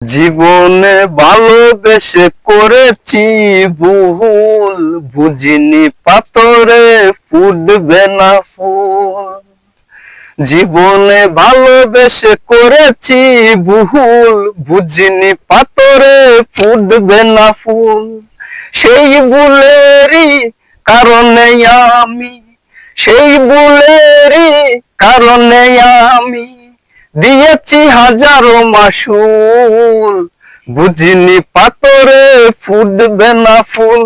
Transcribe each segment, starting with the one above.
জীবনে ভালোবেসে করেছি ভুল, বুঝিনি পাথরে ফুটবে না ফুল। জীবনে ভালোবেসে করেছি ভুল, বুঝিনি পাথরে ফুটবে না ফুল। সেই ভুলেরই কারণে আমি, সেই ভুলেরই কারণে আমি দিয়েছি হাজারো মাসুল, বুঝিনি পাথরে ফুটবে না ফুল।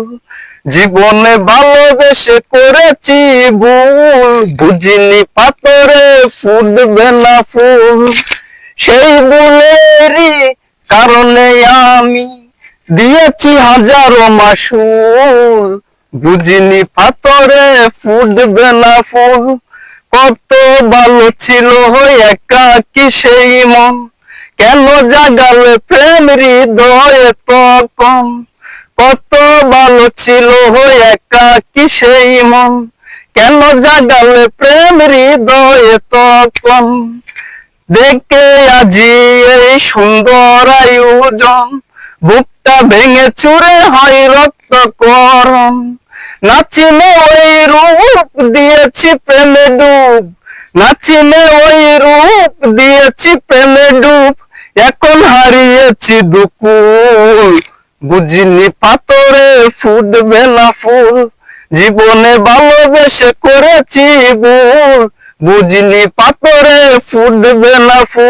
জীবনে ভালোবেসে করেছি ভুল, বুঝিনি পাথরে ফুটবে না ফুল। সেই ভুলেরই কারণে আমি দিয়েছি হাজারো মাসুল, বুঝিনি পাথরে ফুটবে না ফুল। কত ভালো ছিল একাকী সেই মন, কেন জাগালে প্রেম হৃদয়ে তখন। কত ভালো ছিল একাকী সেই মন, কেন জাগালে প্রেম হৃদয়ে তখন। দেখে আজি এই সুন্দর আয়োজন, বুকটা ভেঙে চুরে হয় রক্তকরণ। নাচিনে ওই রূপ দিয়েছি প্রেমে ডুব, নাচিনে ওই রূপ দিয়েছি প্রেমে ডুব। এখন হারিয়েছি দুকুল, বুঝিনি পাথরে ফুটবে না ফুল। জীবনে ভালোবেসে করেছি ভুল, বুঝিনি পাথরে ফুটবে না ফুল।